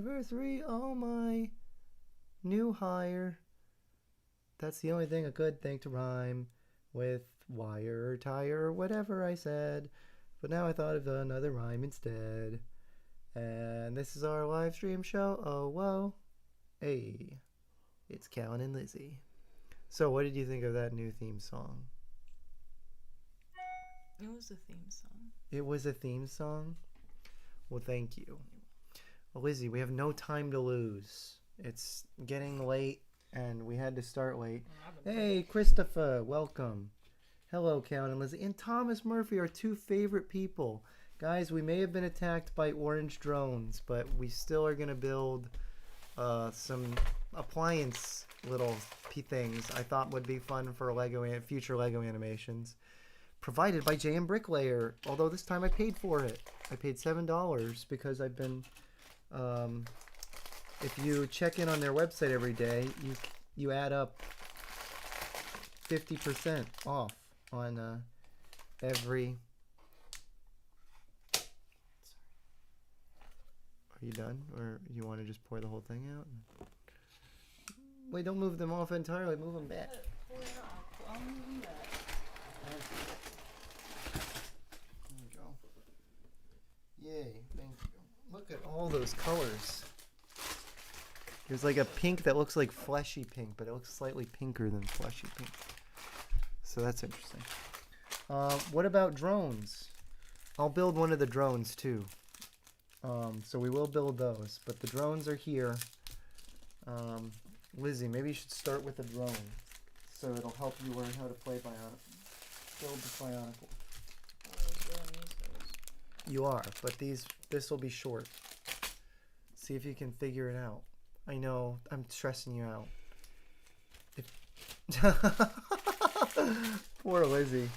anniversary, oh my new hire. That's the only thing a good thing to rhyme with wire or tire or whatever I said. But now I thought of another rhyme instead. And this is our live stream show. Oh, whoa. Hey, it's Callan and Lizzie. So, what did you think of that new theme song? It was a theme song. It was a theme song? Well, thank you. Well, Lizzie, we have no time to lose. It's getting late, and we had to start late. Hey, Christopher, welcome. Hello, Callan and Lizzie. And Thomas Murphy, our two favorite people. Guys, we may have been attacked by orange drones, but we still are going to build some appliance little things I thought would be fun for future Lego animations. Provided by JM Bricklayer, although this time I paid for it. I paid $7 because I've been... if you check in on their website every day, you add up 50% off on every... Are you done? Or you want to just pour the whole thing out? Wait, don't move them off entirely. Move them back. I'll move them back. There we go. Yay, thank you. Look at all those colors. There's like a pink that looks like fleshy pink, but it looks slightly pinker than fleshy pink. So that's interesting. What about drones? I'll build one of the drones too. So we will build those, but the drones are here. Lizzie, maybe you should start with a drone, so it'll help you learn how to play build the Bionicle. You are, but this will be short. See if you can figure it out. I know, I'm stressing you out. Poor Lizzie.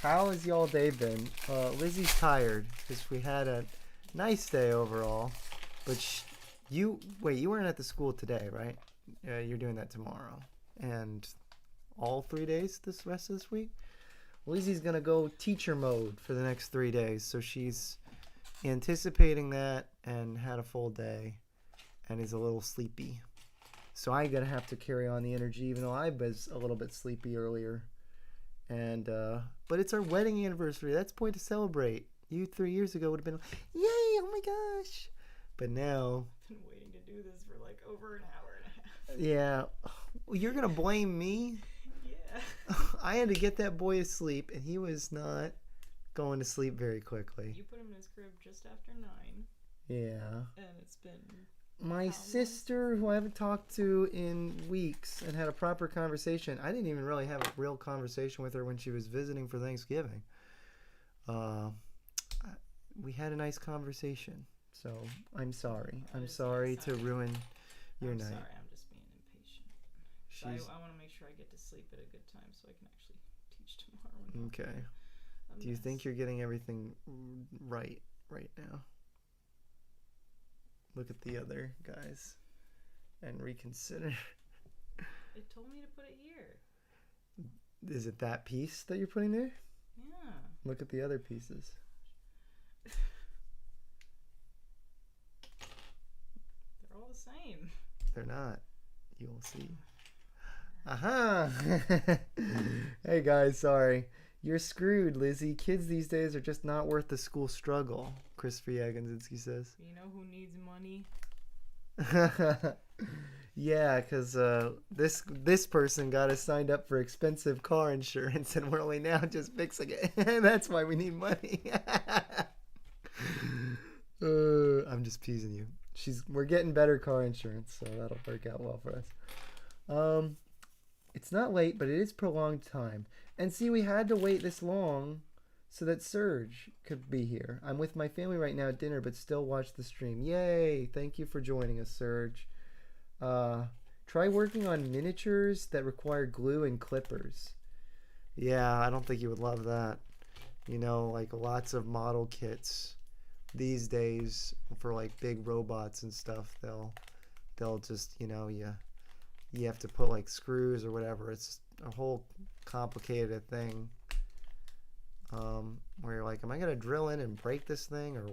How has y'all day been? Lizzie's tired because we had a nice day overall, but you weren't at the school today, right? You're doing that tomorrow, and all 3 days this rest of this week. Lizzie's gonna go teacher mode for the next 3 days, so she's anticipating that and had a full day, and is a little sleepy. So I'm gonna have to carry on the energy, even though I was a little bit sleepy earlier. And but it's our wedding anniversary. That's a point to celebrate. You 3 years ago would have been like, yay, oh my gosh. But now... I've been waiting to do this for like over an hour and a half. Yeah. Well, you're going to blame me? Yeah. I had to get that boy to sleep, and he was not going to sleep very quickly. You put him in his crib just after 9. Yeah. And it's been... My sister, who I haven't talked to in weeks and had a proper conversation. I didn't even really have a real conversation with her when she was visiting for Thanksgiving. We had a nice conversation, so I'm sorry. I'm sorry to ruin your night. I'm sorry, I'm just being impatient. I want to make sure I get to sleep at a good time so I can actually teach tomorrow. Okay. Do you think you're getting everything right now? Look at the other guys and reconsider. It told me to put it here. Is it that piece that you're putting there? Yeah. Look at the other pieces. They're all the same. They're not. You will see. Aha! Hey guys, sorry. You're screwed, Lizzie. Kids these days are just not worth the school struggle, Christopher Yaginzinski says. You know who needs money? Yeah, because this person got us signed up for expensive car insurance, and we're only now just fixing it. That's why we need money. I'm just teasing you. We're getting better car insurance, so that'll work out well for us. It's not late, but it is prolonged time. And see, we had to wait this long so that Serge could be here. I'm with my family right now at dinner, but still watch the stream. Yay! Thank you for joining us, Serge. Try working on miniatures that require glue and clippers. Yeah, I don't think you would love that. You know, like lots of model kits these days for like big robots and stuff. They'll just, you know, you have to put like screws or whatever. It's a whole complicated thing. Where you're like, am I gonna drill in and break this thing, or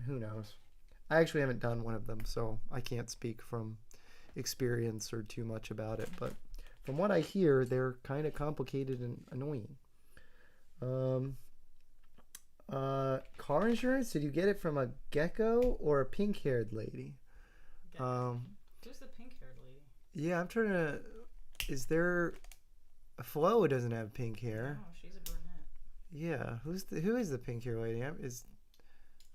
who knows? I actually haven't done one of them, so I can't speak from experience or too much about it. But from what I hear, they're kind of complicated and annoying. Um, Car insurance? Did you get it from a gecko or a pink-haired lady? Who's the pink-haired lady? Yeah, I'm trying to. Is there? Flo doesn't have pink hair. No, she's a brunette. Yeah, who is the pink-haired lady?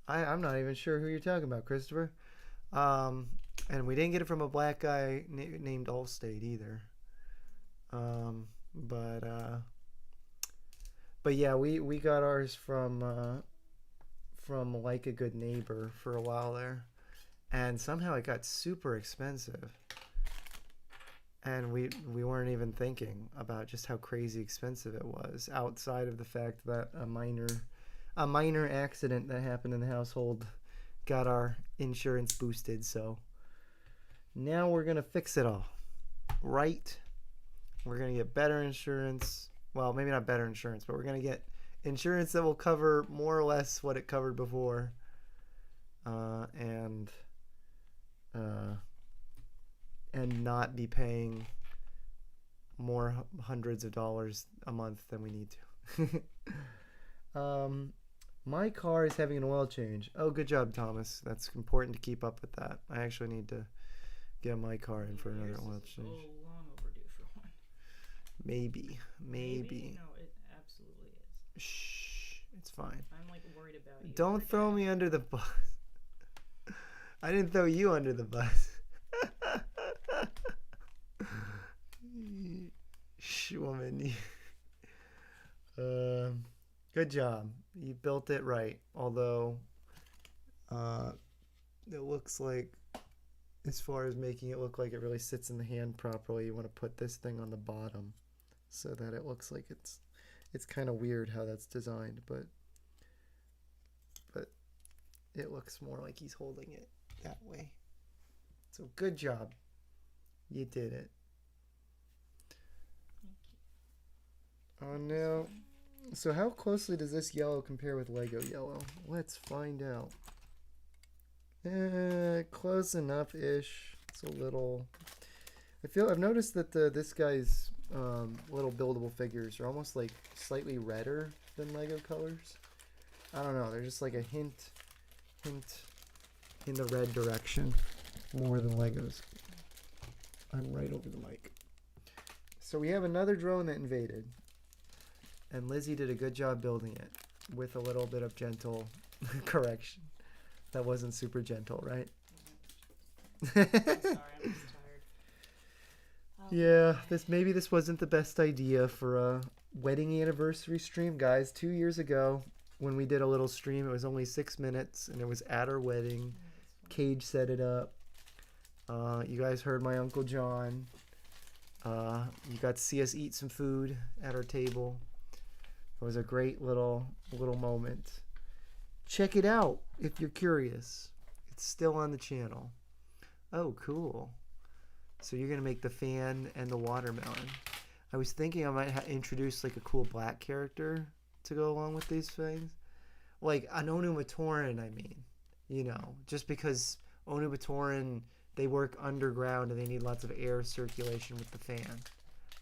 I'm not even sure who you're talking about, Christopher. And we didn't get it from a black guy named Allstate either. But yeah, we got ours from Like a Good Neighbor for a while there, and somehow it got super expensive, and we weren't even thinking about just how crazy expensive it was, outside of the fact that a minor accident that happened in the household got our insurance boosted. So now we're gonna fix it all, right? We're gonna get better insurance. Well, maybe not better insurance, but we're going to get insurance that will cover more or less what it covered before. And not be paying more hundreds of dollars a month than we need to. My car is having an oil change. Oh, good job, Thomas. That's important to keep up with that. I actually need to get my car in for another oil change. So long overdue for one. Maybe. No, it absolutely is. Shh, it's fine. I'm like worried about you. Don't throw me under the bus. I didn't throw you under the bus. Shh, woman. Good job. You built it right. Although, it looks like, as far as making it look like it really sits in the hand properly, you want to put this thing on the bottom so that it looks like it's kind of weird how that's designed, but it looks more like he's holding it that way. So good job. You did it. Oh, now, so how closely does this yellow compare with Lego yellow? Let's find out. Close enough-ish. It's a little... I've noticed that this guy's little buildable figures are almost like slightly redder than Lego colors. I don't know. They're just like a hint in the red direction more than Legos. I'm right over the mic. So we have another drone that invaded, and Lizzie did a good job building it with a little bit of gentle correction. That wasn't super gentle, right? I'm sorry, I'm just tired. Yeah, maybe this wasn't the best idea for a wedding anniversary stream, guys. 2 years ago, when we did a little stream, it was only 6 minutes, and it was at our wedding. Cage set it up. You guys heard my Uncle John. You got to see us eat some food at our table. It was a great little moment. Check it out if you're curious. It's still on the channel. Oh, cool. So you're going to make the fan and the watermelon. I was thinking I might introduce like a cool black character to go along with these things. Like an Onumatoran, I mean. You know, just because Onumatoran, they work underground and they need lots of air circulation with the fan.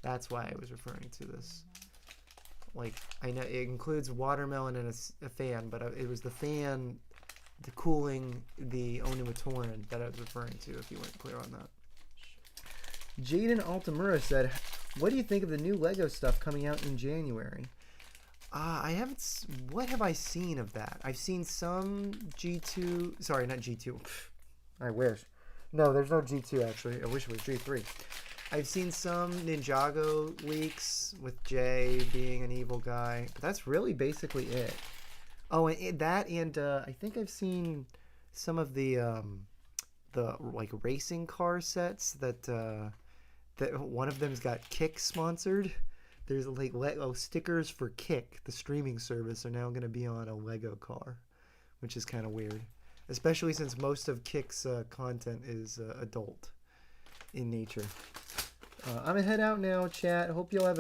That's why I was referring to this. Like, I know it includes watermelon and a fan, but it was the fan, the cooling, the Onumatoran that I was referring to, if you weren't clear on that. Jaden Altamura said, what do you think of the new Lego stuff coming out in January? I haven't... What have I seen of that? I've seen some G2... Sorry, not G2. I wish. No, there's no G2, actually. I wish it was G3. I've seen some Ninjago leaks with Jay being an evil guy, but that's really basically it. Oh, and I think I've seen some of the like racing car sets that one of them's got Kick sponsored. There's like Lego stickers for Kick, the streaming service, are now going to be on a Lego car, which is kind of weird, especially since most of Kick's content is adult in nature. I'm gonna head out now, chat. Hope y'all had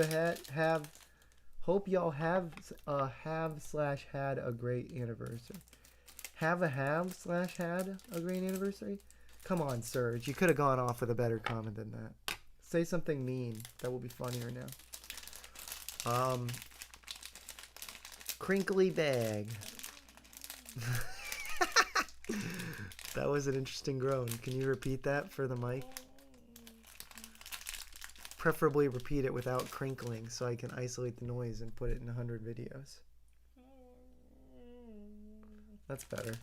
a great anniversary. have a have/had a great anniversary? Come on, Serge. You could have gone off with a better comment than that. Say something mean. That will be funnier now. Crinkly bag. That was an interesting groan. Can you repeat that for the mic? Preferably repeat it without crinkling so I can isolate the noise and put it in 100 videos. That's better.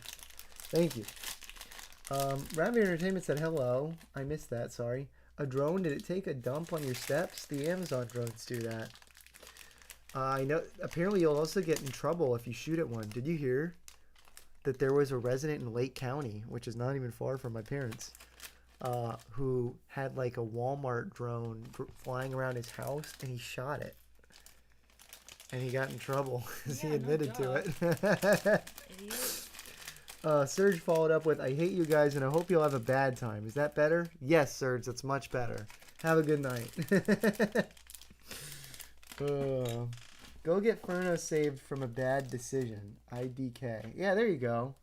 Thank you. Rabbit Entertainment said hello. I missed that, sorry. A drone, did it take a dump on your steps? The Amazon drones do that. I know, apparently you'll also get in trouble if you shoot at one. Did you hear that there was a resident in Lake County, which is not even far from my parents, who had like a Walmart drone flying around his house, and he shot it. And he got in trouble because he admitted to it. Idiot. Serge followed up with, I hate you guys and I hope you'll have a bad time. Is that better? Yes, Serge, that's much better. Have a good night. Go get Furno saved from a bad decision. IDK. Yeah, there you go.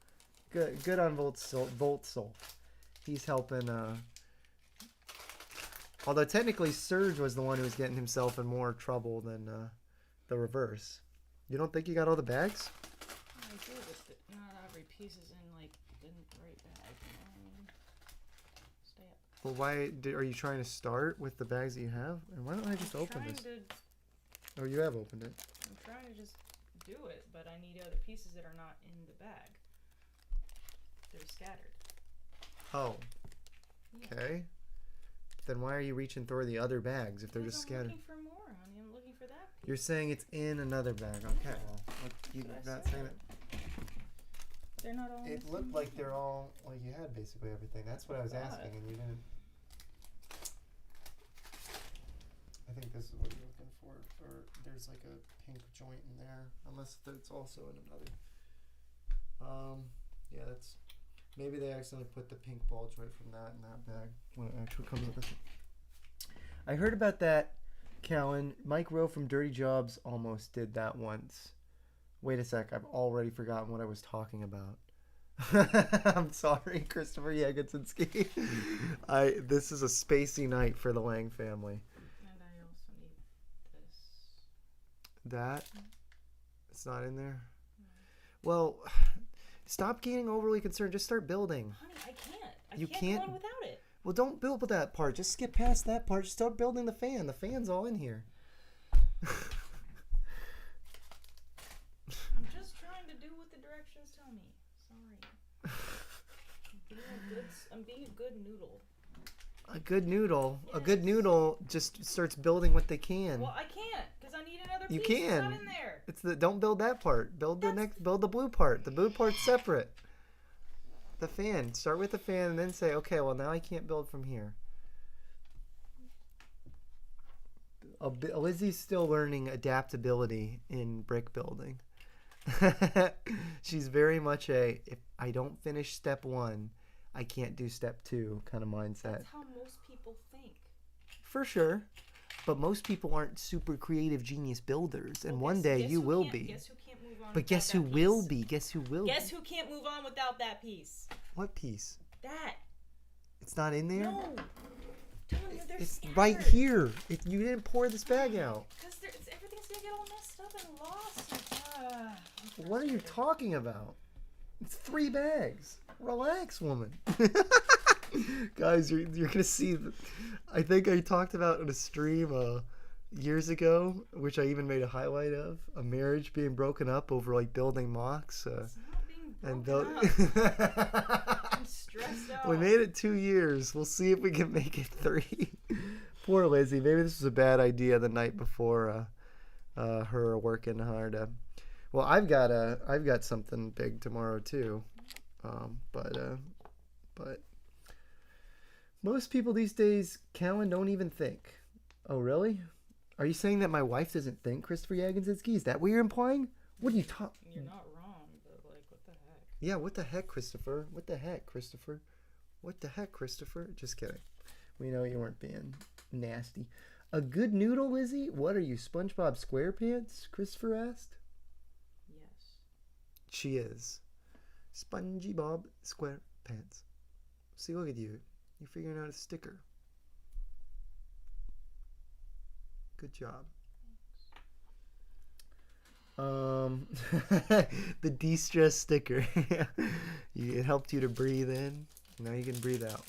Good on Voltsoul. He's helping. Although technically Serge was the one who was getting himself in more trouble than the reverse. You don't think you got all the bags? I do, but not every piece is in like the right bag. You know what I mean? Stay up. Well, why are you trying to start with the bags that you have? And why don't I just open this? Oh, you have opened it. I'm trying to just do it, but I need other pieces that are not in the bag. They're scattered. Oh. Yeah. Okay. Then why are you reaching through the other bags if they're just scattered? I'm looking for more, honey. I'm looking for that piece. You're saying it's in another bag. Okay. Well, you're not saying it. They're not all. It looked like they're all like you had basically everything. That's what I was asking, and you didn't. I think this is what you're looking for, or there's like a pink joint in there, unless it's also in another. Yeah, that's maybe they accidentally put the pink ball joint from that in that bag when it actually comes with it. I heard about that, Callan. Mike Rowe from Dirty Jobs almost did that once. Wait a sec, I've already forgotten what I was talking about. I'm sorry, Christopher Jagodzinski. This is a spacey night for the Lang family. And I also need this. That? It's not in there? No. Well, stop getting overly concerned. Just start building. Honey, I can't. I can't go on without it. Well, don't build with that part. Just skip past that part. Just start building the fan. The fan's all in here. I'm just trying to do what the directions tell me. Sorry. I'm being a good noodle. A good noodle? Yes. A good noodle just starts building what they can. Well, I can't because I need another piece. You can. It's not in there. Don't build that part. Build the blue part. The blue part's separate. The fan. Start with the fan and then say, okay, well now I can't build from here. Lizzie's still learning adaptability in brick building. She's very much if I don't finish step 1, I can't do step 2 kind of mindset. That's how most people think. For sure. But most people aren't super creative genius builders, and one day you will be. Guess who can't move on? But guess who will be? Guess who will? Guess who can't move on without that piece? What piece? That. It's not in there? No. It's scattered. Right here. You didn't pour this bag out. Because everything's gonna get all messed up and lost. What are you talking about? It's 3 bags. Relax, woman. Guys, you're gonna see. I think I talked about in a stream years ago, which I even made a highlight of, a marriage being broken up over like building mocks. It's not being broken up. I'm stressed out. We made it 2 years. We'll see if we can make it 3. Poor Lizzie. Maybe this was a bad idea the night before her working hard. Well, I've got something big tomorrow too, but most people these days, Callan, don't even think. Oh, really? Are you saying that my wife doesn't think, Christopher Jagodzinski? Is that what you're implying? What are you talking? You're not wrong, but like, what the heck? Yeah, what the heck, Christopher? What the heck, Christopher? What the heck, Christopher? Just kidding. We know you weren't being nasty. A good noodle, Lizzie? What are you, SpongeBob SquarePants? Christopher asked. Yes. She is. SpongeBob SquarePants. See, look at you. You're figuring out a sticker. Good job. The de-stress sticker. It helped you to breathe in. Now you can breathe out.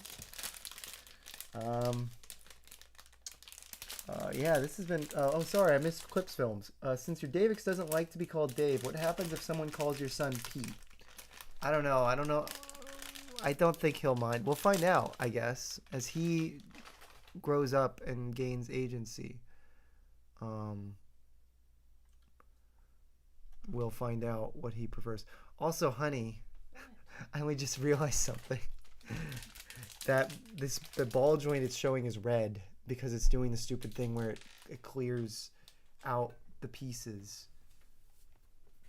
Yeah, this has been... oh, sorry, I missed Clips Films. Since your Davix doesn't like to be called Dave, what happens if someone calls your son Pete? I don't know. I don't think he'll mind. We'll find out, I guess, as he grows up and gains agency. We'll find out what he prefers. Also, honey, I only just realized something. That the ball joint it's showing is red because it's doing the stupid thing where it clears out the pieces.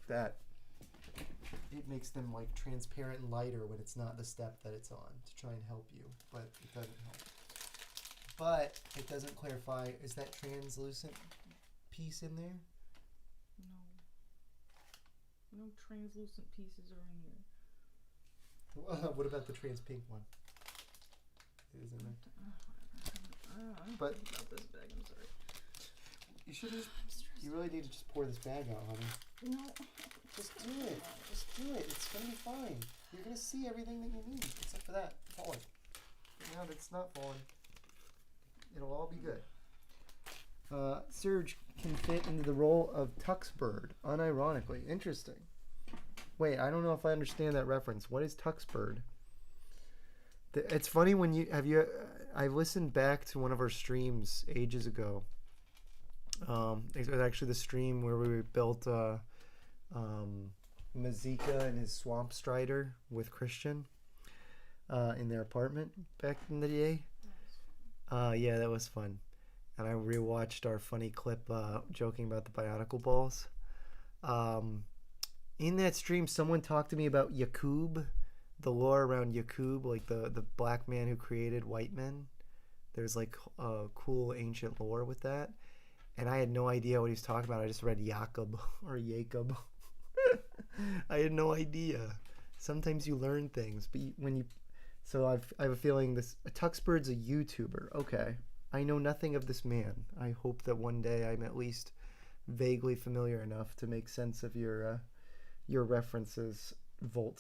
That it makes them like transparent and lighter when it's not the step that it's on to try and help you, but it doesn't help. But it doesn't clarify. Is that translucent piece in there? No translucent pieces are in here. What about the trans pink one? It is in there. But about this bag. I'm sorry. You should just. You really need to just pour this bag out, honey. No. Just do it. Just do it. It's gonna be fine. You're gonna see everything that you need, except for that falling. But now that it's not falling, it'll all be good. Serge can fit into the role of Tuxbird, unironically. Interesting. Wait, I don't know if I understand that reference. What is Tuxbird? It's funny when I listened back to one of our streams ages ago. It was actually the stream where we built Mazika and his Swamp Strider with Christian in their apartment back in the day. Yeah, that was fun. And I rewatched our funny clip joking about the Bionicle balls. In that stream, someone talked to me about Yakub, the lore around Yakub, like the black man who created white men. There's like a cool ancient lore with that. And I had no idea what he was talking about. I just read Jacob or Jacob. I had no idea. Sometimes you learn things, but so I have a feeling Tuxbird's a YouTuber. Okay. I know nothing of this man. I hope that one day I'm at least vaguely familiar enough to make sense of your references. Volt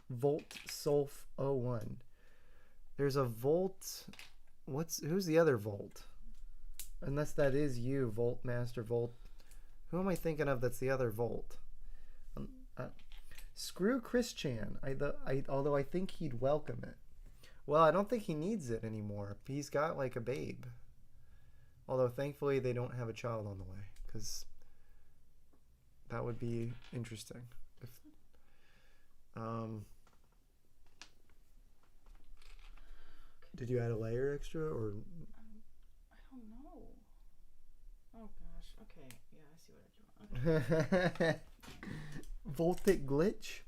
Solf 01. There's a Volt. Who's the other Volt? Unless that is you, Volt Master Volt. Who am I thinking of? That's the other Volt. Screw Chris Chan. Although I think he'd welcome it. Well, I don't think he needs it anymore. He's got like a babe. Although thankfully they don't have a child on the way, because that would be interesting. If, did you add a layer extra or? I don't know. Oh gosh. Okay. Yeah, I see what I do. Okay. Voltic glitch?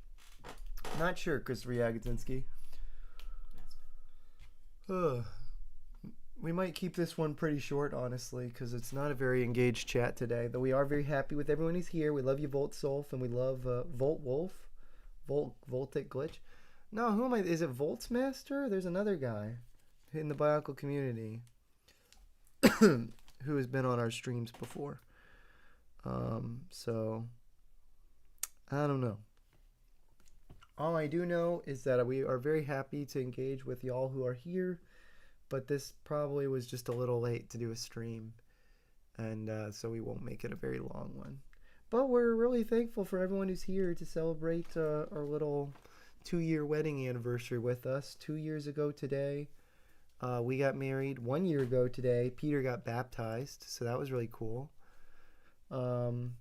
Not sure, Christopher Yagodzinski. We might keep this one pretty short, honestly, because it's not a very engaged chat today. Though we are very happy with everyone who's here. We love you, Volt Solf, and we love Volt Wolf, Voltic Glitch. No, who am I? Is it Volts Master? There's another guy in the Bionicle community who has been on our streams before. So I don't know. All I do know is that we are very happy to engage with y'all who are here, but this probably was just a little late to do a stream, and so we won't make it a very long one. But we're really thankful for everyone who's here to celebrate our little 2-year wedding anniversary with us. 2 years ago today, we got married. 1 year ago today, Peter got baptized, so that was really cool. And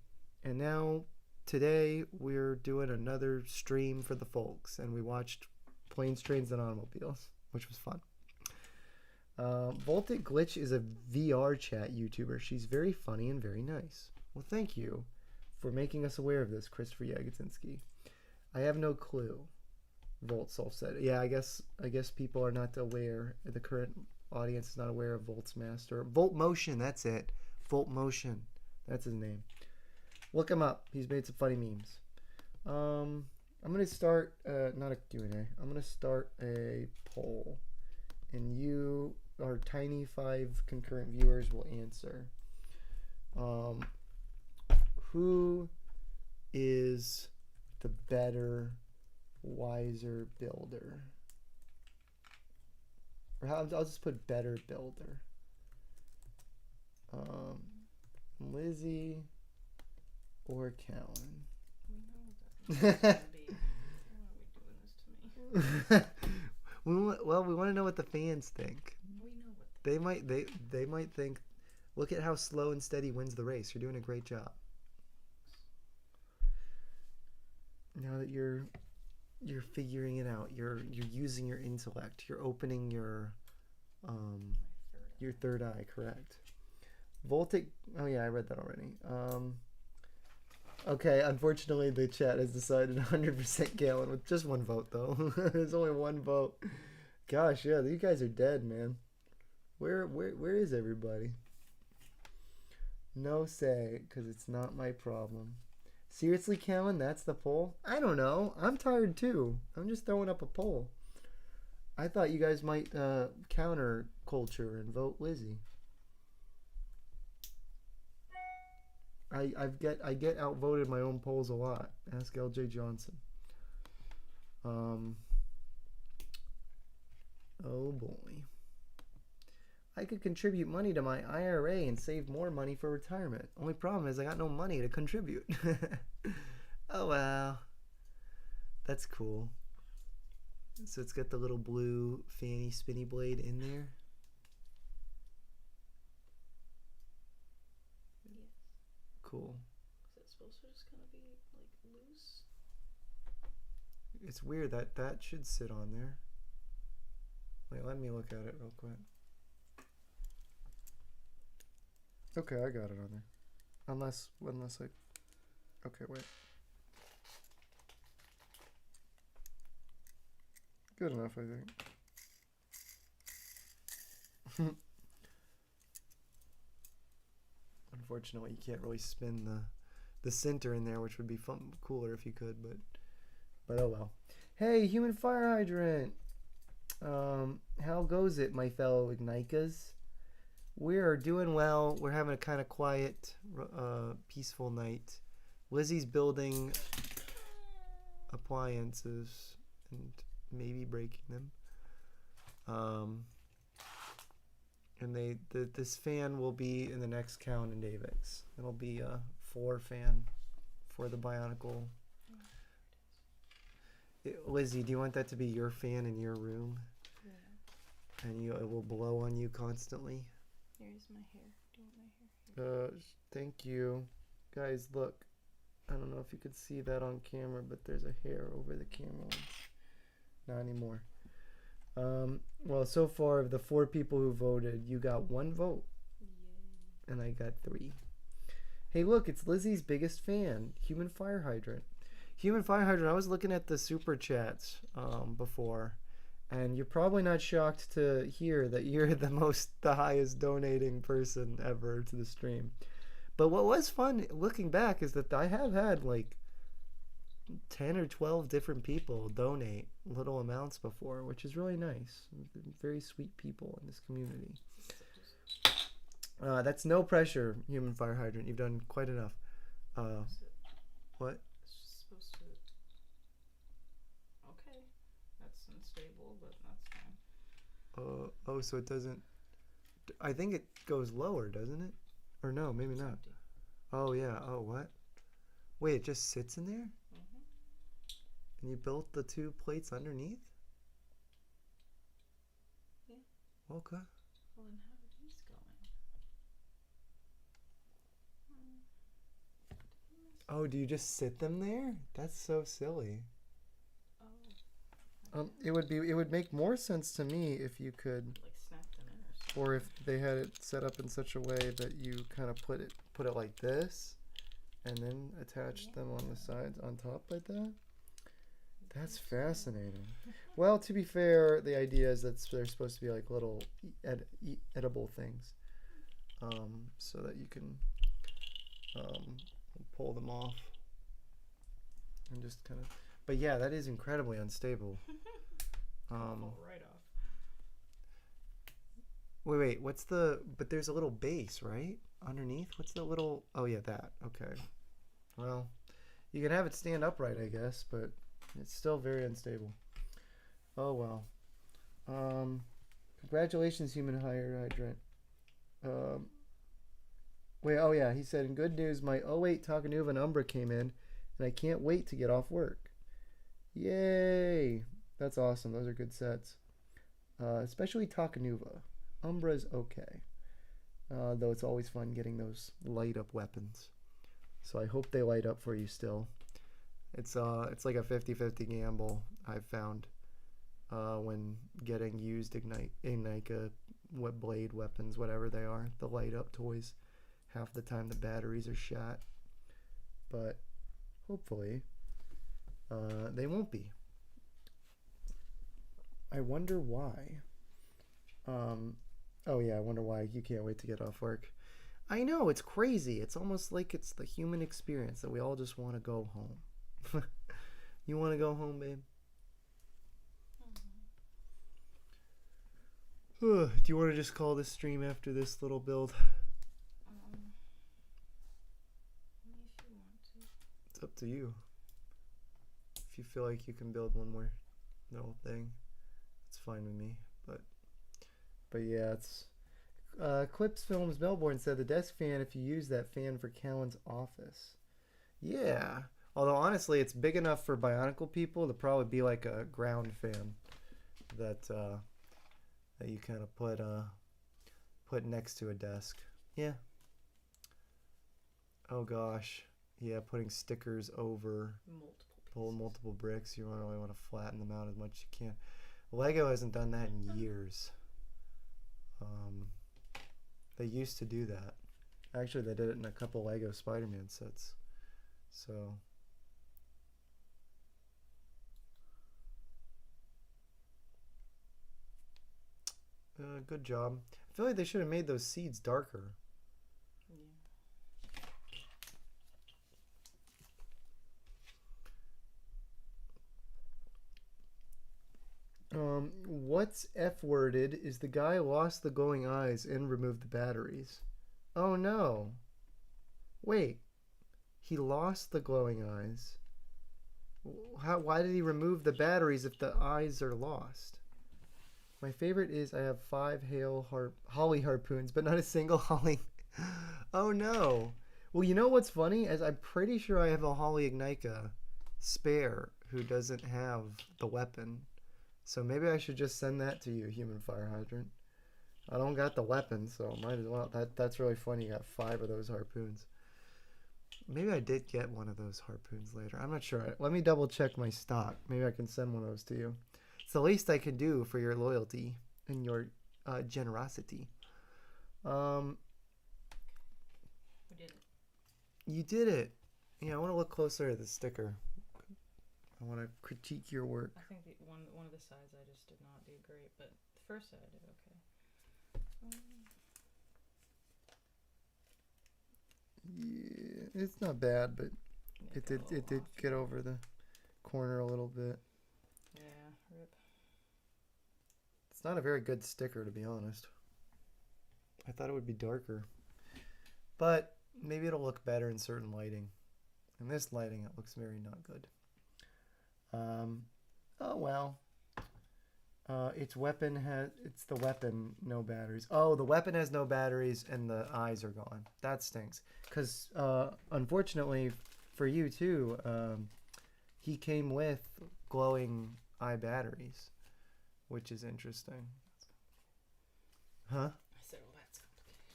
now today we're doing another stream for the folks, and we watched Planes, Trains, and Automobiles, which was fun. Voltic Glitch is a VR chat YouTuber. She's very funny and very nice. Well, thank you for making us aware of this, Christopher Yagodzinski. I have no clue. Volt Solf said. Yeah, I guess people are not aware. The current audience is not aware of Volt's Master. Volt Motion, that's it. Volt Motion. That's his name. Look him up. He's made some funny memes. I'm gonna start not a Q&A. I'm gonna start a poll, and you, our tiny 5 concurrent viewers, will answer. Who is the better, wiser builder? Or I'll just put better builder. Lizzie or Callan? We know what that means. Why are we doing this to me? Well, we want to know what the fans think. We know what They might think, look at how slow and steady wins the race. You're doing a great job. Now that you're figuring it out, you're using your intellect. You're opening your third eye, correct? Voltic. Oh yeah, I read that already. Okay, unfortunately the chat has decided 100% Callan with just 1 vote though. There's only 1 vote. Gosh, yeah, these guys are dead, man. Where is everybody? No say, because it's not my problem. Seriously, Callan, that's the poll? I don't know. I'm tired too. I'm just throwing up a poll. I thought you guys might counter culture and vote Lizzie. I get outvoted my own polls a lot. Ask LJ Johnson. Oh boy. I could contribute money to my IRA and save more money for retirement. Only problem is I got no money to contribute. Oh wow. That's cool. So it's got the little blue fanny spinny blade in there. Yes. Cool. Is it supposed to just kind of be like loose? It's weird that should sit on there. Wait, let me look at it real quick. Okay, I got it on there. Unless I... Okay, wait. Good enough, I think. Unfortunately, you can't really spin the center in there, which would be cooler if you could, but oh well. Hey, human fire hydrant! How goes it, my fellow Ignikas? We are doing well. We're having a kind of quiet, peaceful night. Lizzie's building appliances and maybe breaking them. And this fan will be in the next Callan and Davix. It'll be a 4 fan for the Bionicle. Lizzie, do you want that to be your fan in your room? Yeah. And it will blow on you constantly? Here's my hair. Do you want my hair? Thank you. Guys, look. I don't know if you could see that on camera, but there's a hair over the camera lens. Not anymore. Well, so far, of the 4 people who voted, you got 1 vote. Yay. And I got 3. Hey, look, it's Lizzie's biggest fan, Human Fire Hydrant. Human Fire Hydrant, I was looking at the super chats before, and you're probably not shocked to hear that you're the highest donating person ever to the stream. But what was fun looking back is that I have had like 10 or 12 different people donate little amounts before, which is really nice. Very sweet people in this community. That's no pressure, Human Fire Hydrant. You've done quite enough. What? It's supposed to... Okay. That's unstable, but that's fine. Oh, so it doesn't... I think it goes lower, doesn't it? Or no, maybe not. Empty. Oh, yeah. Oh, what? Wait, it just sits in there? And you built the 2 plates underneath? Yeah. Okay. Well, then how are these going? Oh, do you just sit them there? That's so silly. Oh. It would make more sense to me if you could, Like snap them in or something. or if they had it set up in such a way that you kind of put it like this, and then attach them on the sides on top like that. That's fascinating. Well, to be fair, the idea is that they're supposed to be like little edible things, so that you can pull them off and just kind of But yeah, that is incredibly unstable. Fall right off. Wait, what's the... But there's a little base, right? Underneath? What's the little... Oh, yeah, that. Okay. Well, you can have it stand upright, I guess, but it's still very unstable. Oh, well. Congratulations, human hydrant. Wait, oh yeah, he said, in good news, my '08 Takanuva and Umbra came in, and I can't wait to get off work. Yay! That's awesome. Those are good sets. Especially Takanuva. Umbra's okay. Though it's always fun getting those light up weapons. So I hope they light up for you still. It's like a 50-50 gamble, I've found, when getting used Ignite blade weapons, whatever they are, the light up toys. Half the time the batteries are shot. But hopefully they won't be. I wonder why. Oh yeah, I wonder why you can't wait to get off work. I know, it's crazy. It's almost like it's the human experience that we all just want to go home. You want to go home, babe? Do you want to just call this stream after this little build? If you want to. It's up to you. If you feel like you can build one more little thing, it's fine with me. But yeah, it's Clips Films Melbourne said the desk fan, if you use that fan for Callan's office. Yeah. Although honestly, it's big enough for Bionicle people to probably be like a ground fan that that you kind of put next to a desk. Yeah. Oh gosh. Yeah, putting stickers over multiple bricks. You don't really want to flatten them out as much as you can. Lego hasn't done that in years. They used to do that. Actually, they did it in a couple Lego Spider-Man sets. So good job. I feel like they should have made those seeds darker. What's F-worded is the guy lost the glowing eyes and removed the batteries. Oh no. Wait. He lost the glowing eyes. Why did he remove the batteries if the eyes are lost? My favorite is I have 5 holly harpoons, but not a single holly. Oh no. Well, you know what's funny? As I'm pretty sure I have a holly Ignica spare who doesn't have the weapon. So maybe I should just send that to you, human fire hydrant. I don't got the weapon, so might as well. That's really funny. You got 5 of those harpoons. Maybe I did get one of those harpoons later. I'm not sure. Let me double check my stock. Maybe I can send one of those to you. It's the least I can do for your loyalty and your generosity. We did it. You did it. Yeah, I want to look closer at the sticker. I want to critique your work. I think one of the sides I just did not do great, but the first side I did okay. Yeah, it's not bad, but it did get over the corner a little bit. Yeah, rip. It's not a very good sticker, to be honest. I thought it would be darker, but maybe it'll look better in certain lighting. In this lighting, it looks very not good. Oh well. It's the weapon, no batteries. Oh, the weapon has no batteries and the eyes are gone. That stinks. Because, unfortunately for you too, he came with glowing eye batteries, which is interesting. Huh? I said, well, that's complicated.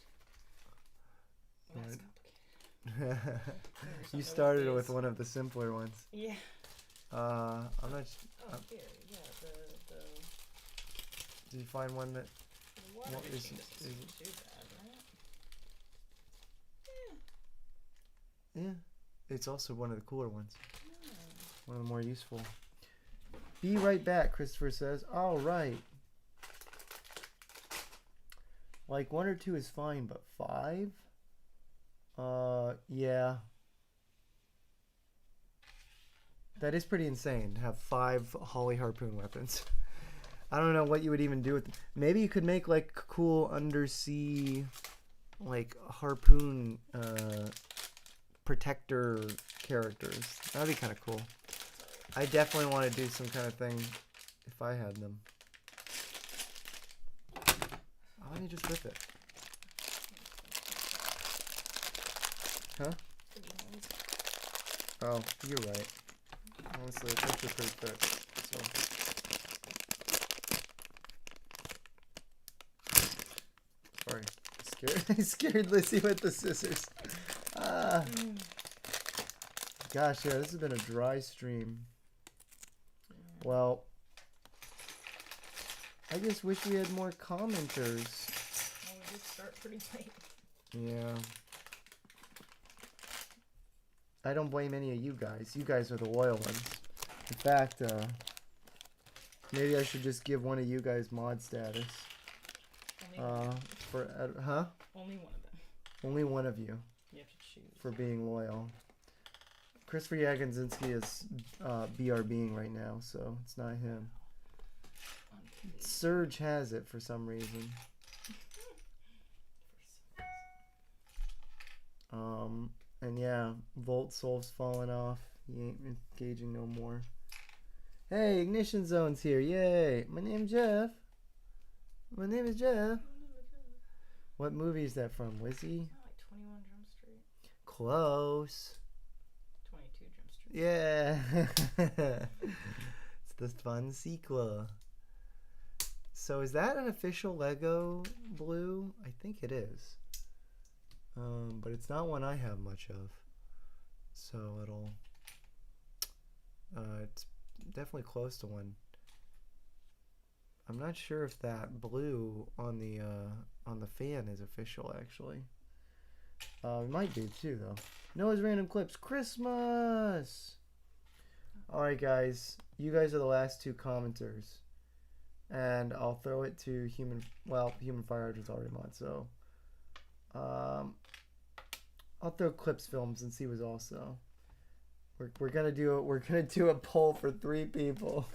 Well, that's complicated. You started with one of the simpler ones. Yeah. I'm not. Here, yeah. The. Did you find one that? The water machine isn't too bad, right? Yeah. It's also one of the cooler ones. Yeah. One of the more useful. Be right back, Christopher says. All right. Like 1 or 2 is fine, but 5? Yeah. That is pretty insane to have 5 Holly harpoon weapons. I don't know what you would even do with them. Maybe you could make like cool undersea like harpoon protector characters. That'd be kind of cool. I definitely want to do some kind of thing if I had them. Why don't you just rip it? Huh? Oh, you're right. Honestly, it's actually pretty thick. So. Sorry. I scared Lizzie with the scissors. Gosh, yeah, this has been a dry stream. Well, I just wish we had more commenters. Well, we did start pretty late. Yeah. I don't blame any of you guys. You guys are the loyal ones. In fact, maybe I should just give one of you guys mod status. Only Only one of them. Only one of you. You have to choose. For being loyal. Christopher Yaginzinski is BRBing right now, so it's not him. Surge has it for some reason. And yeah, Volt Soul's fallen off. He ain't engaging no more. Hey, Ignition Zone's here. Yay. My name's Jeff. My name is Jeff. What movie is that from? Lizzie? Oh, like 21 Jump Street. Close. 22 Jump Street. Yeah. It's the fun sequel. So is that an official Lego blue? I think it is. But it's not one I have much of. So it's definitely close to one. I'm not sure if that blue on the fan is official actually. It might be too though. Noah's Random Clips Christmas. Alright guys, you guys are the last 2 commenters. And I'll throw it to Human Fire Hydrant's already mod, so I'll throw Clips Films and see what's also. We're gonna do a poll for 3 people.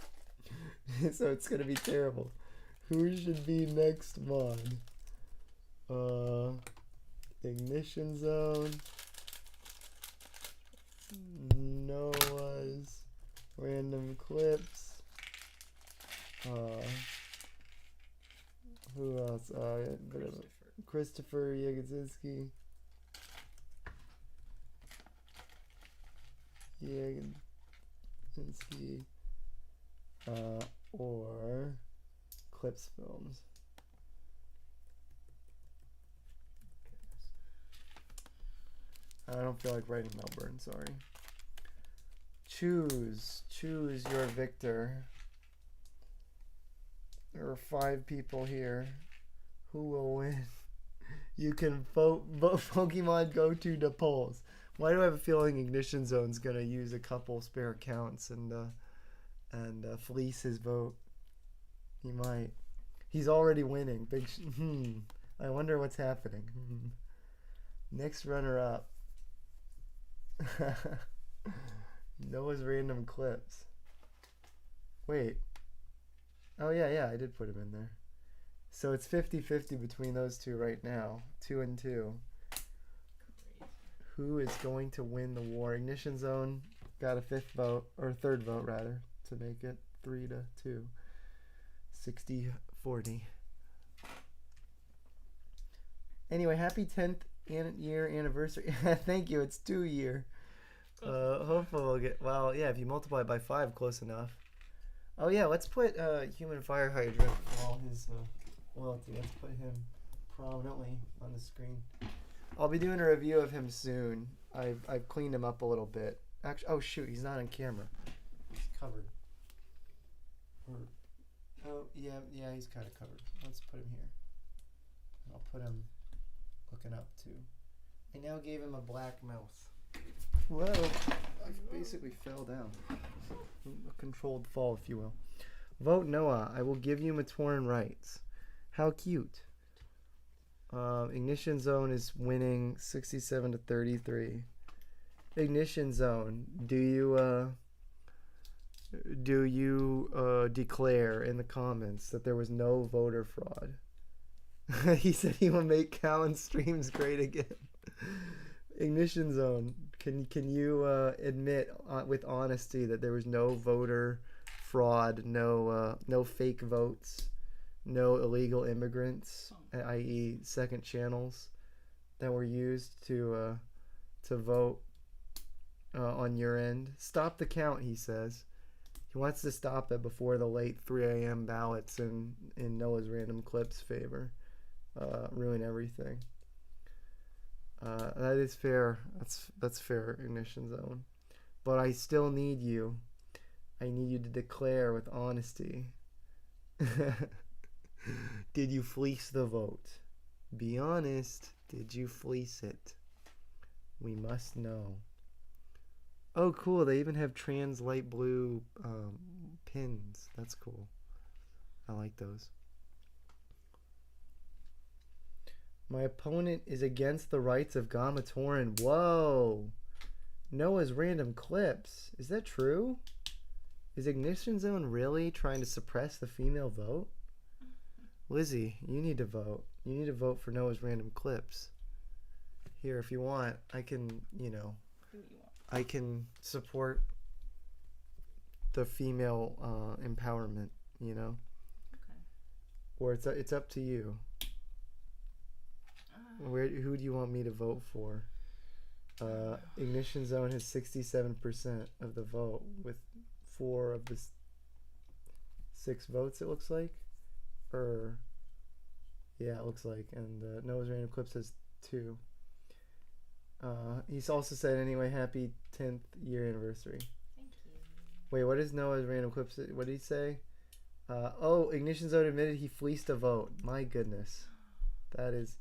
So it's gonna be terrible. Who should be next mod? Ignition Zone. Noah's Random Clips. Who else? Christopher Yaginzinski. Yaginzinski. Or Clips Films. I don't feel like writing Melbourne, sorry. Choose your victor. There are 5 people here. Who will win? You can vote Pokemon go to the polls. Why do I have a feeling Ignition Zone's gonna use a couple spare accounts and fleece his vote? He might. He's already winning. I wonder what's happening. Next runner up. Noah's Random Clips. Wait. Oh yeah, I did put him in there. So it's 50-50 between those 2 right now. 2 and 2. Who is going to win the war? Ignition Zone got a 5th vote, or 3rd vote rather, to make it 3-2. 60-40. Anyway, happy 10th year anniversary. Thank you, it's 2 year. Hopefully we'll get, well, yeah, if you multiply by 5, close enough. Oh yeah, let's put Human Fire Hydrant for all his loyalty. Let's put him prominently on the screen. I'll be doing a review of him soon. I've cleaned him up a little bit. Actually, oh shoot, he's not on camera. He's covered. Oh yeah, he's kind of covered. Let's put him here. I'll put him looking up too. I now gave him a black mouth. Whoa! I basically fell down. A controlled fall, if you will. Vote Noah. I will give you Matoran rights. How cute. Ignition Zone is winning 67-33. Ignition Zone, do you do you declare in the comments that there was no voter fraud? He said he will make Callan streams great again. Ignition Zone, can you admit with honesty that there was no voter fraud, no fake votes, no illegal immigrants, i.e., second channels that were used to vote on your end? Stop the count, he says. He wants to stop it before the late 3 a.m. ballots in Noah's Random Clips favor ruin everything. That is fair. That's fair, Ignition Zone. But I still need you. I need you to declare with honesty. Did you fleece the vote? Be honest. Did you fleece it? We must know. Oh, cool. They even have trans light blue pins. That's cool. I like those. My opponent is against the rights of Gamatoran. Whoa. Noah's Random Clips. Is that true? Is Ignition Zone really trying to suppress the female vote? Lizzie, you need to vote. You need to vote for Noah's Random Clips. Here, if you want, I can, I can support the female empowerment, Okay. Or it's up to you. Who do you want me to vote for? Ignition Zone has 67% of the vote with 4 of the 6 votes, it looks like. Yeah, it looks like. And Noah's Random Clips has 2. He's also said, anyway, happy 10th year anniversary. Thank you. Wait, what is Noah's Random Clips? What did he say? Oh, Ignition Zone admitted he fleeced a vote. My goodness. That is...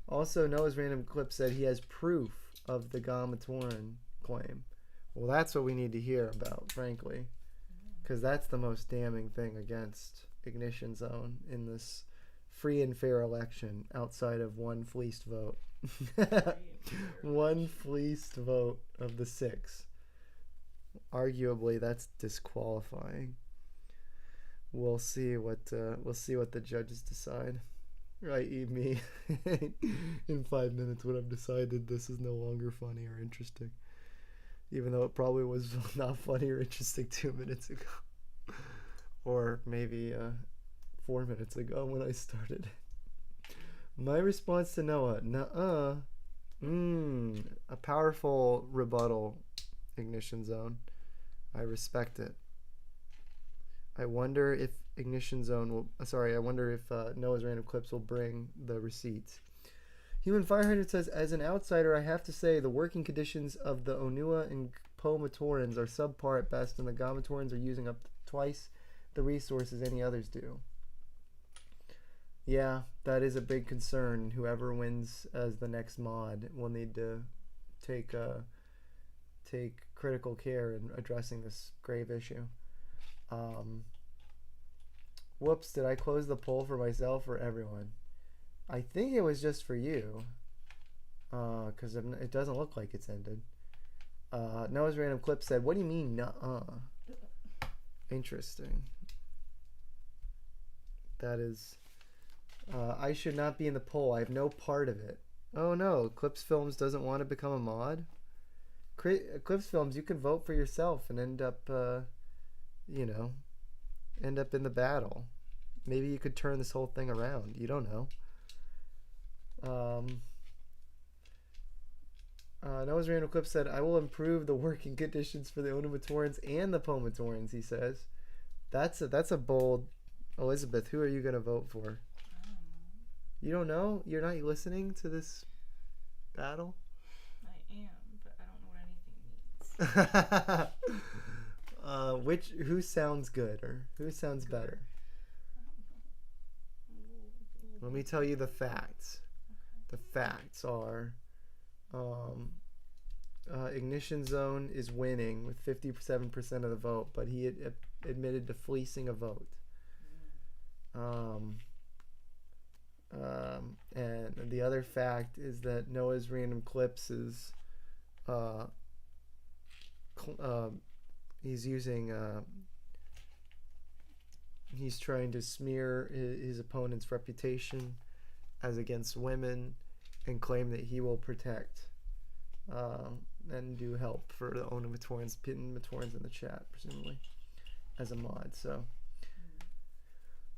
Also, Noah's Random Clip said he has proof of the Gamatoran claim. Well, that's what we need to hear about, frankly. Because that's the most damning thing against Ignition Zone in this free and fair election outside of one fleeced vote. One fleeced vote of the 6. Arguably, that's disqualifying. We'll see what the judges decide. I.e. me in 5 minutes when I've decided this is no longer funny or interesting. Even though it probably was not funny or interesting 2 minutes ago. Or maybe 4 minutes ago when I started. My response to Noah, nuh-uh. A powerful rebuttal, Ignition Zone. I respect it. I wonder if Ignition Zone will... I wonder if Noah's Random Clips will bring the receipts. Human 500 says, as an outsider, I have to say the working conditions of the Onua and Pomatorans are subpar at best, and the Gamatorans are using up twice the resources any others do. Yeah, that is a big concern. Whoever wins as the next mod will need to take critical care in addressing this grave issue. Whoops, did I close the poll for myself or everyone? I think it was just for you. Because it doesn't look like it's ended. Noah's Random Clip said, what do you mean, nuh-uh? Interesting. That is... I should not be in the poll. I have no part of it. Oh no, Clips Films doesn't want to become a mod? Clips Films, you can vote for yourself and end up, end up in the battle. Maybe you could turn this whole thing around. You don't know. Noah's Random Clip said, I will improve the working conditions for the Onumatorans and the Pomatorans, he says. That's a bold... Elizabeth, who are you going to vote for? You don't know? You're not listening to this battle? I am, but I don't know what anything means. Who sounds good or who sounds better? Let me tell you the facts. The facts are Ignition Zone is winning with 57% of the vote, but he admitted to fleecing a vote. And the other fact is that Noah's Random Clips is he's using he's trying to smear his opponent's reputation as against women and claim that he will protect and do help for the owner Matorans, pitting Matorans in the chat, presumably, as a mod. So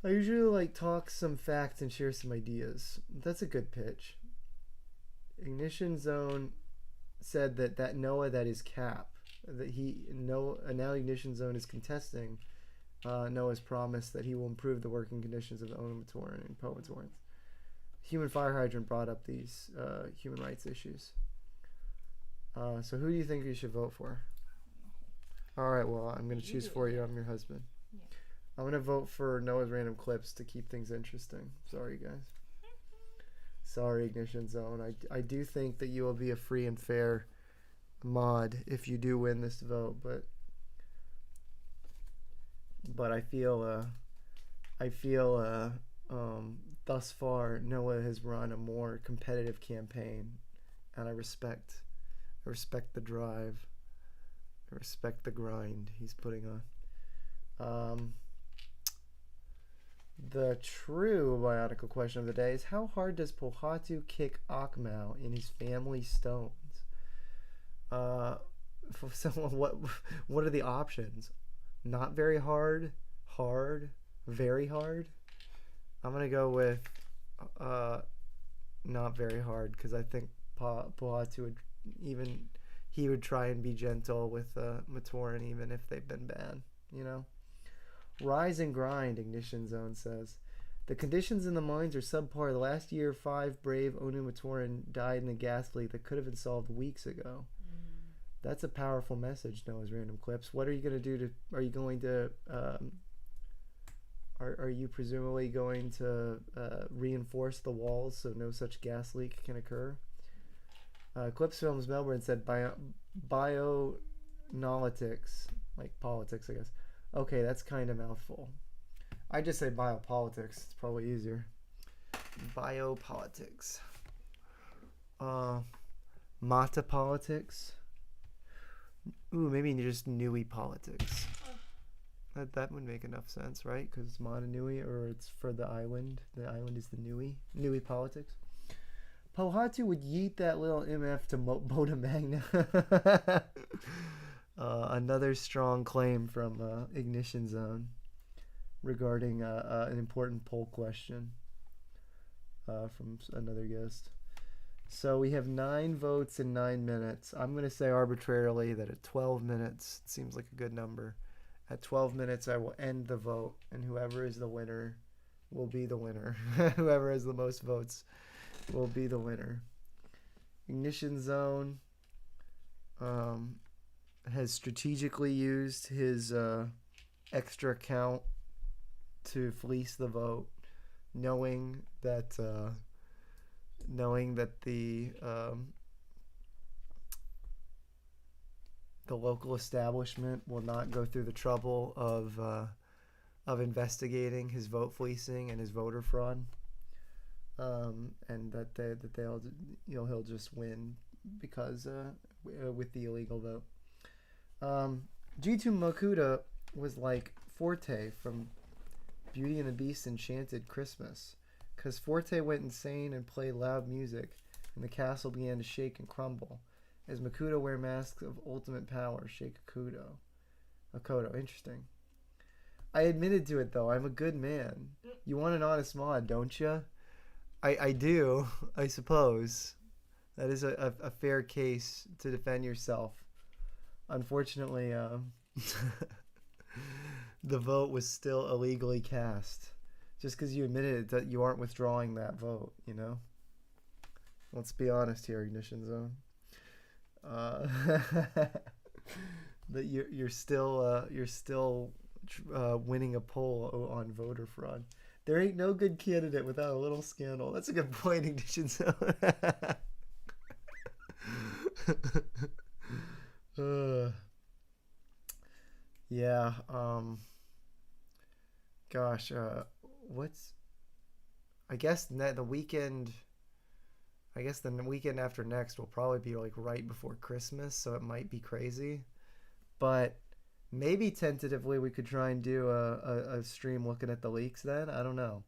I usually like talk some facts and share some ideas. That's a good pitch. Ignition Zone said that Noah, that is Cap, that now Ignition Zone is contesting Noah's promise that he will improve the working conditions of the owner Matoran and Poe Matorans. Human Fire Hydrant brought up these human rights issues. So who do you think you should vote for? All right, well, I'm going to choose for you. I'm your husband. Yeah. I'm going to vote for Noah's Random Clips to keep things interesting. Sorry, guys. Sorry, Ignition Zone. I do think that you will be a free and fair mod if you do win this vote, but I feel thus far Noah has run a more competitive campaign, and I respect the drive. I respect the grind he's putting on. The true bionicle question of the day is: how hard does Pohatu kick Akmau in his family stones? So what are the options? Not very hard, hard, very hard. I'm gonna go with not very hard, because I think Pohatu would try and be gentle with Matoran even if they've been bad, you know. Rise and grind, Ignition Zone says. The conditions in the mines are subpar. The last year, 5 brave Onu Matoran died in a gas leak that could have been solved weeks ago. That's a powerful message, Noah's Random Clips. What are you going to do are you going to, are you presumably going to reinforce the walls so no such gas leak can occur? Clips Films Melbourne said bionalytics, like politics, I guess. Okay, that's kind of mouthful. I just say biopolitics. It's probably easier. Biopolitics. Mata politics. Ooh, maybe just Nui politics. That would make enough sense, right? Because it's Mata Nui, or it's for the island. The island is the Nui politics. Pohatu would yeet that little MF to Boda Magna. Another strong claim from Ignition Zone regarding an important poll question from another guest. So we have 9 votes in 9 minutes. I'm going to say arbitrarily that at 12 minutes, it seems like a good number. At 12 minutes, I will end the vote, and whoever is the winner will be the winner. Whoever has the most votes will be the winner. Ignition Zone has strategically used his extra count to fleece the vote, knowing that the local establishment will not go through the trouble of investigating his vote fleecing and his voter fraud, and that he'll just win because with the illegal vote. G2 Makuta was like Forte from Beauty and the Beast Enchanted Christmas, because Forte went insane and played loud music, and the castle began to shake and crumble as Makuta wear masks of ultimate power, shake Akoto. Interesting. I admitted to it, though. I'm a good man. You want an honest mod, don't you? I do, I suppose. That is a fair case to defend yourself. Unfortunately, the vote was still illegally cast. Just because you admitted it, that you aren't withdrawing that vote, you know? Let's be honest here, Ignition Zone. That you're still winning a poll on voter fraud. There ain't no good candidate without a little scandal. That's a good point, Ignition Zone. Yeah. Gosh. I guess the weekend. I guess the weekend after next will probably be like right before Christmas, so it might be crazy. But Maybe tentatively we could try and do a stream looking at the leaks then. I don't know.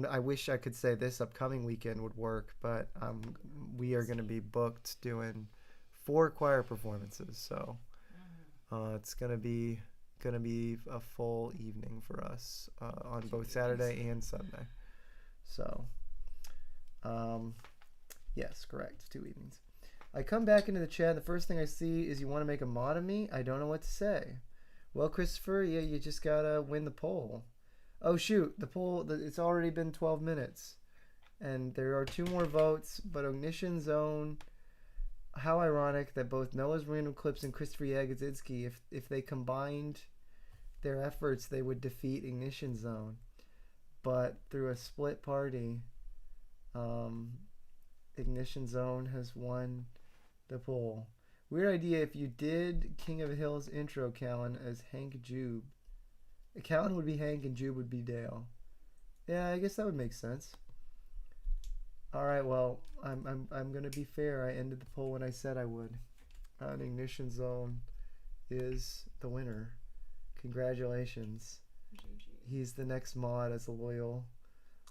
I wish I could say this upcoming weekend would work, but we are going to be booked doing 4 choir performances, so it's gonna be a full evening for us on both Saturday and Sunday. So, yes, correct, 2 evenings. I come back into the chat. The first thing I see is you want to make a mod of me. I don't know what to say. Well, Christopher, yeah, you just gotta win the poll. Oh shoot, the poll. It's already been 12 minutes, and there are 2 more votes. But Ignition Zone. How ironic that both Noah's Random Clips and Christopher Yagodzinsky, if they combined their efforts, they would defeat Ignition Zone. But through a split party, Ignition Zone has won the poll. Weird idea if you did King of Hills intro Callan as Hank Jube. Callan would be Hank and Jube would be Dale. Yeah, I guess that would make sense. All right, well, I'm gonna be fair. I ended the poll when I said I would. And Ignition Zone is the winner. Congratulations. He's the next mod as a loyal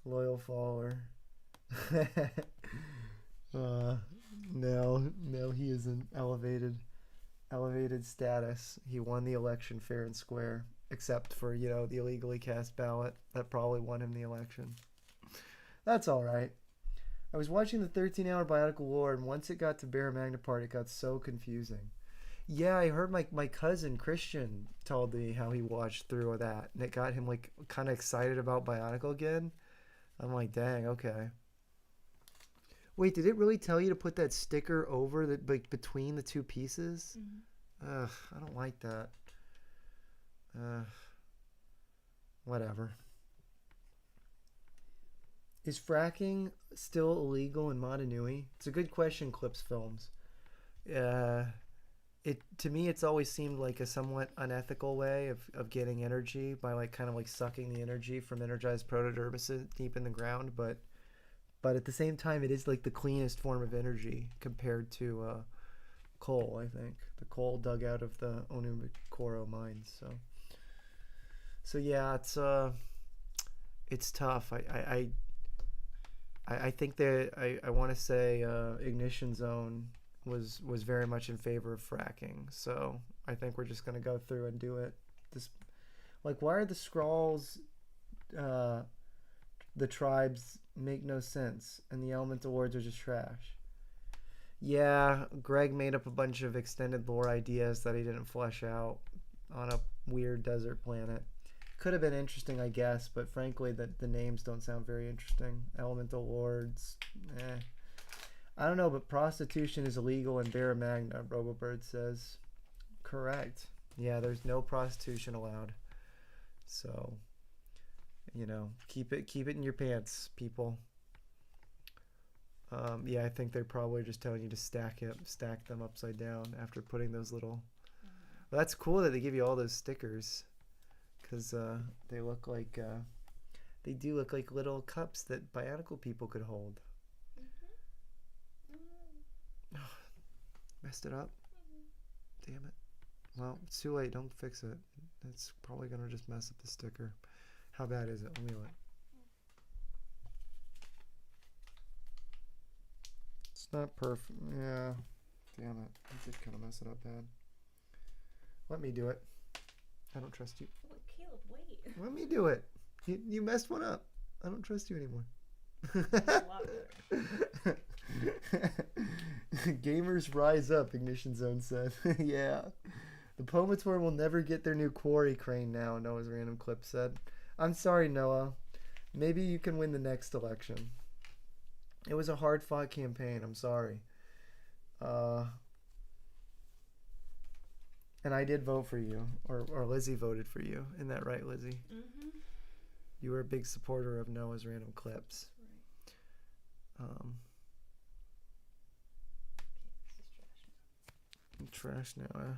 follower. No, he is an elevated status. He won the election fair and square, except for the illegally cast ballot that probably won him the election. That's all right. I was watching the 13-hour Bionicle War, and once it got to Barra Magna part, it got so confusing. Yeah, I heard my cousin Christian told me how he watched through that, and it got him like kind of excited about Bionicle again. I'm like, dang, okay. Wait, did it really tell you to put that sticker over between the 2 pieces? Mm-hmm. Ugh, I don't like that. Whatever. Is fracking still illegal in Motunui? It's a good question, Clips Films. To me, it's always seemed like a somewhat unethical way of getting energy by like kind of like sucking the energy from energized protodermis deep in the ground, but at the same time, it is like the cleanest form of energy compared to coal. I think the coal dug out of the Onumikoro mines. So yeah, it's tough. I think that I want to say Ignition Zone was very much in favor of fracking. So I think we're just gonna go through and do it. Why are the Skrulls, the tribes make no sense, and the elemental words are just trash? Yeah, Greg made up a bunch of extended lore ideas that he didn't flesh out on a weird desert planet. Could have been interesting, I guess, but frankly, the names don't sound very interesting. Elemental Lords, I don't know, but prostitution is illegal in Barra Magna, Robobird says. Correct. Yeah, there's no prostitution allowed. So, keep it in your pants, people. Yeah, I think they're probably just telling you to stack them upside down after putting those little... Well, that's cool that they give you all those stickers. Because they look like they do look like little cups that Bionicle people could hold. Messed it up. Damn it. Well, it's too late. Don't fix it. It's probably gonna just mess up the sticker. How bad is it? Let me look. It's not perfect. Yeah. Damn it. I did kind of mess it up bad. Let me do it. I don't trust you. Look, Caleb, wait. Let me do it. You messed one up. I don't trust you anymore. A lot better. Gamers rise up, Ignition Zone said. Yeah. The Pomator will never get their new quarry crane now, Noah's Random Clip said. I'm sorry, Noah. Maybe you can win the next election. It was a hard-fought campaign. I'm sorry. And I did vote for you, or Lizzie voted for you. Isn't that right, Lizzie? Mm-hmm. You were a big supporter of Noah's Random Clips. Right. Trash now. Mm-hmm.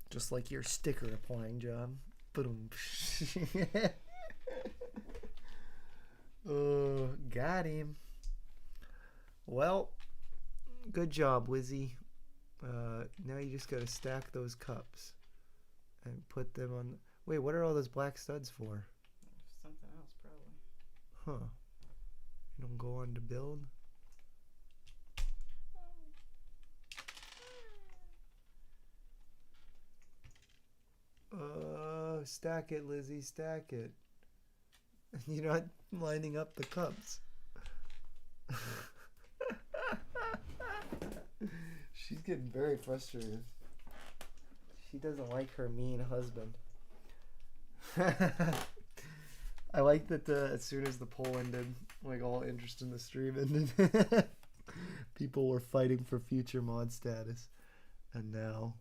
Just like your sticker applying job. Boom. Oh, got him. Well, good job, Lizzie. Now you just gotta stack those cups and put them on. Wait, what are all those black studs for? Something else, probably. Huh. You don't go on to build? Stack it, Lizzie, stack it. You're not lining up the cups. She's getting very frustrated. She doesn't like her mean husband. I like that as soon as the poll ended, like all interest in the stream ended, people were fighting for future mod status. And now,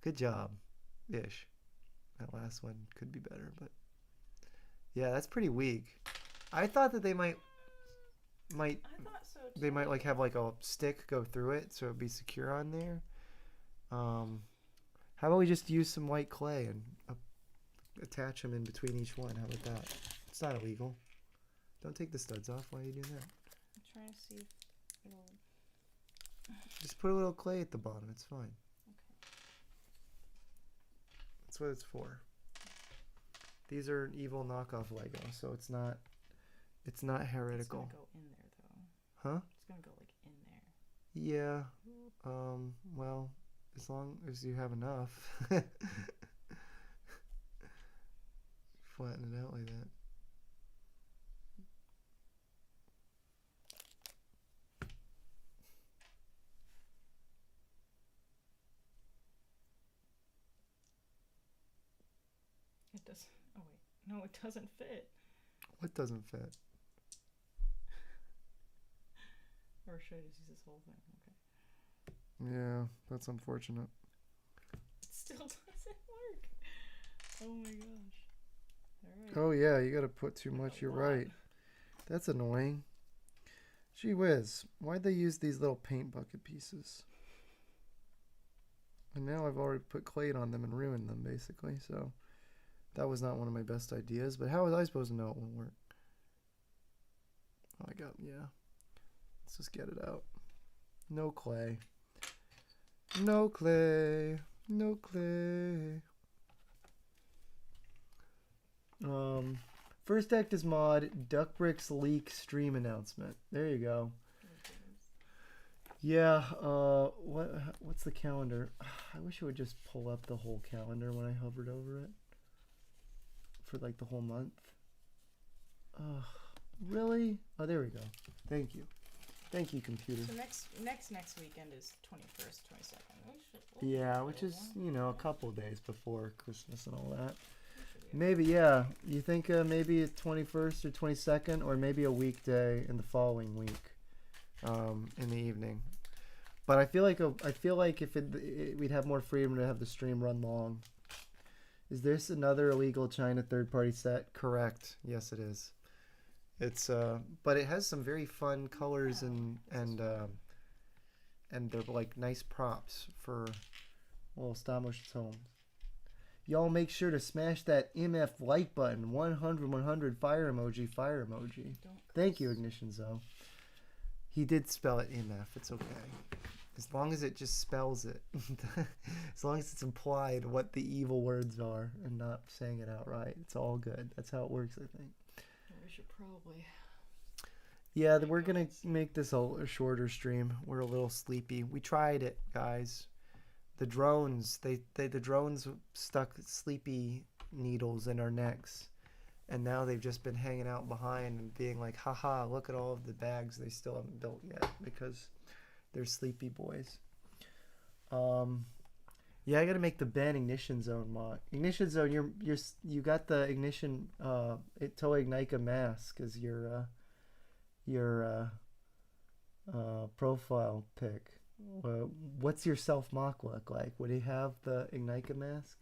good job, ish. That last one could be better, but yeah, that's pretty weak. I thought that they might I thought so too. they might like have like a stick go through it so it'd be secure on there. How about we just use some white clay and attach them in between each one? How about that? It's not illegal. Don't take the studs off. Why are you doing that? I'm trying to see if it'll... Just put a little clay at the bottom. It's fine. Okay. That's what it's for. These are evil knockoff Lego, so it's not heretical. It's gonna go in there though. Huh? It's gonna go like in there. Yeah. Well, as long as you have enough. Flatten it out like that. It does. Oh wait, no, it doesn't fit. What doesn't fit? Or should I just use this whole thing? Okay. Yeah, that's unfortunate. It still doesn't work. Oh my gosh. All right. Oh yeah, you gotta put too much. You're right. That's annoying. Gee whiz, why'd they use these little paint bucket pieces? And now I've already put clay on them and ruined them, basically, so that was not one of my best ideas, but how was I supposed to know it won't work? Oh, yeah. Let's just get it out. No clay. No clay. No clay. First act is mod, Duck Bricks leak stream announcement. There you go. Yeah, what's the calendar? I wish it would just pull up the whole calendar when I hovered over it. For like the whole month. Really? Oh, there we go. Thank you. Thank you, computer. So next weekend is 21st, 22nd. Yeah, which is, a couple of days before Christmas and all that. Maybe, yeah. You think maybe it's 21st or 22nd, or maybe a weekday in the following week, in the evening. But I feel like if we'd have more freedom to have the stream run long. Is this another illegal China third-party set? Correct. Yes, it is. It's but it has some very fun colors and they're like nice props for little stop motion homes. Y'all make sure to smash that MF like button. 100 fire emoji, fire emoji. Thank you, Ignition Zo. He did spell it MF. It's okay. As long as it just spells it. As long as it's implied what the evil words are and not saying it outright. It's all good. That's how it works, I think. We should probably... Yeah, we're going to make this a shorter stream. We're a little sleepy. We tried it, guys. The drones, the drones stuck sleepy needles in our necks. And now they've just been hanging out behind and being like, haha, look at all of the bags they still haven't built yet because they're sleepy boys. Yeah, I gotta make the Ben Ignition Zone mod. Ignition Zone, you got the Ignition Toei Ignika mask as your profile pic. What's your self mock look like? Would he have the Ignika mask?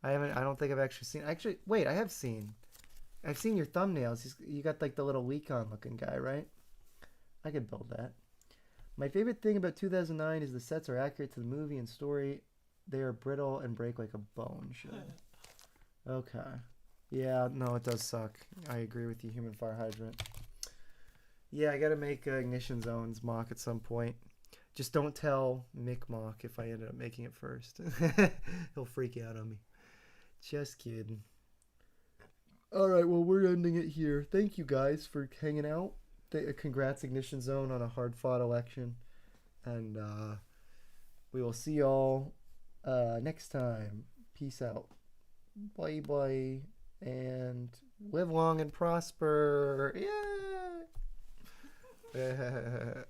I don't think I've actually seen. Actually, wait, I have seen. I've seen your thumbnails. You got like the little Wecon looking guy, right? I could build that. My favorite thing about 2009 is the sets are accurate to the movie and story. They are brittle and break like a bone should. Okay. Yeah, no, it does suck. I agree with you, Human Fire Hydrant. Yeah, I gotta make Ignition Zones mock at some point. Just don't tell Mick Mock if I ended up making it first. He'll freak out on me. Just kidding. All right, well, we're ending it here. Thank you guys for hanging out. Congrats, Ignition Zone, on a hard-fought election. And we will see y'all next time. Peace out. Bye-bye. And live long and prosper. Yeah.